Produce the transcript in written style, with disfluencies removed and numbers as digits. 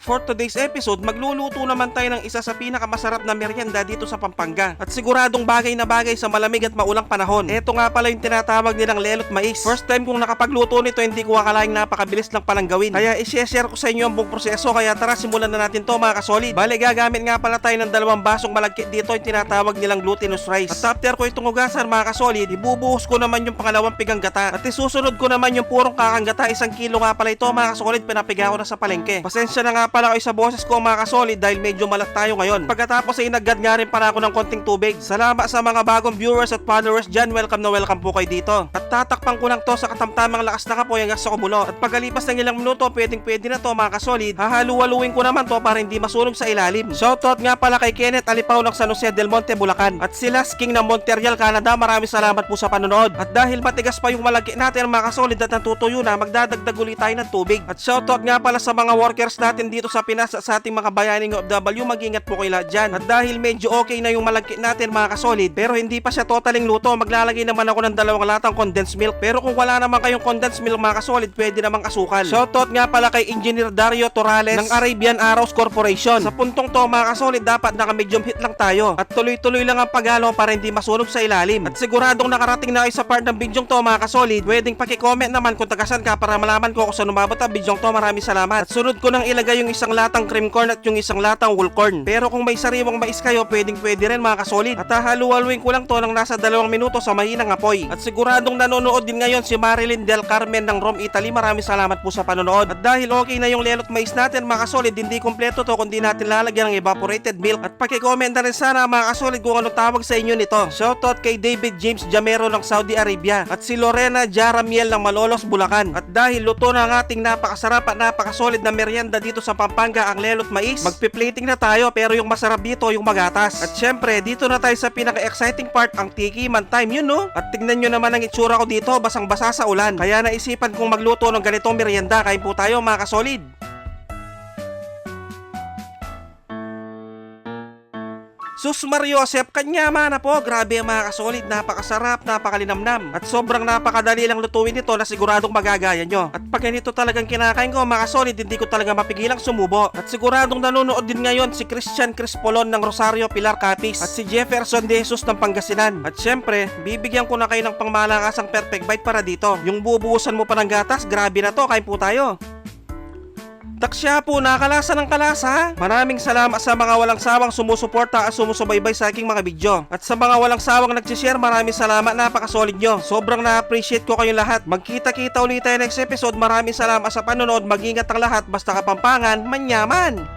for today's episode, magluluto naman tayo ng isa sa pinakamasarap na merienda dito sa Pampanga. At siguradong bagay na bagay sa malamig at maulang panahon. Ito nga pala yung tinatawag nilang lelot mais. First time kong nakapagluto nito, hindi ko akalaing napakabilis lang palang gawin. Kaya i-share ko sa inyo ang buong proseso. Kaya tara, simulan na natin to mga kasolid. Bale, gagamit nga pala tayo ng 2 basong malagkit dito yung tinatawag nilang glutinous rice. At after ko itong hugasan mga kasolid, ibubuhos ko naman yung pangalawang pigang gata. At isusunod ko naman yung purong kakang gata. 1 kilo nga pala ito mga kasolid, pinapiga ko na sa palengke. Pasensya na nga pala kayo sa boses ko mga kasolid dahil medyo malat tayo ngayon. Pagkatapos ay naggad nga rin para ako ng konting tubig. Salamat sa mga bagong viewers at followers dyan. Welcome na welcome po kayo dito. At tatakpan ko lang to sa katamtamang lakas na kapoy hanggang sa kumulo. At pagkalipas ng ilang minuto, pwede na to mga kasolid. Hahalu-haluin ko naman to para hindi masunog sa ilalim. Shoutout nga pala kay Kenneth Alipaw ng San Jose del Monte, Bulacan. At si Las King ng Montreal, Canada. Maraming salamat po sa panonood. At dahil matigas pa yung malagkit natin mga kasolid at natutuyo na, magdadagdag ulit tayo ng tubig. At shoutout nga pala sa mga workers natin dito sa Pinas at sa ating mga bayaning OFW, mag-ingat po kayo lahat dyan. At dahil medyo okay na yung malagkit natin mga kasolid, pero hindi pa siya totaling luto, maglalagay naman ako ng 2 latang condensed milk. Pero kung wala naman kayong condensed milk mga kasolid, pwede namang asukal. Shoutout nga pala kay Engineer Dario Torales ng Arabian Arrows Corporation. Sa puntong to mga kasolid, dapat naka-medium heat lang tayo. At tuloy-tuloy lang ang paghalo para hindi masunog sa ilalim. At siguradong nakarating na kayo sa part ng bidyong to mga kasolid, pwedeng paki-comment naman kung tagasan ka para malaman ko kung saan umabot ang bidyong to. Maraming salamat. At sunod ko nang ilagay yung 1 latang cream corn at yung 1 latang whole corn. Pero kung may sariwang mais kayo, pwede rin mga kasolid. At hahalu-haluin ko lang to ng nasa 2 minuto sa mahinang apoy. At siguradong nanonood din ngayon si Marilyn Del Carmen ng Rome, Italy. Maraming salamat po sa panonood. At dahil okay na yung lelot mais natin mga kasolid, hindi kompleto to kung di natin lalagyan ng evaporated milk. At paki-comment na rin sana mga kasolid kung anong tawag sa inyo nito. Shoutout kay David James Jamero ng Saudi Arabia. At si Lorena Jaramiel ng Malolos, Bulacan. At dahil luto na ang ating napakasarap at napakasolid na merienda dito sa Pampanga, ang lelot mais, magpi-plating na tayo, pero yung masarap dito yung magatas. At syempre, dito na tayo sa pinaka-exciting part, ang tikiman time, yun no? At tignan nyo naman ang itsura ko dito, basang-basa sa ulan. Kaya naisipan kong magluto ng ganitong merienda. Kain po tayo mga kasolid. Sus Mariosep, kanya mana po. Grabe mga kasolid, napakasarap, napakalinamnam. At sobrang napakadali lang lutuin nito na siguradong magagaya nyo. At pag ganito talagang kinakain ko mga kasolid, hindi ko talaga mapigilang sumubo. At siguradong nanonood din ngayon si Christian Crispolon ng Rosario Pilar Capiz. At si Jefferson De Jesus ng Pangasinan. At syempre, bibigyan ko na kayo ng pangmalakasang perfect bite para dito. Yung bubuhusan mo pa ng gatas, grabe na to, kain po tayo. Taksya po, nakalasa ng kalasa. Maraming salamat sa mga walang sawang sumusuporta at sumusubaybay sa aking mga video. At sa mga walang sawang nagsishare, maraming salamat, napakasolid nyo. Sobrang na-appreciate ko kayong lahat. Magkita-kita ulit tayo next episode. Maraming salamat sa panonood. Mag-ingat ang lahat. Basta Kapampangan, manyaman!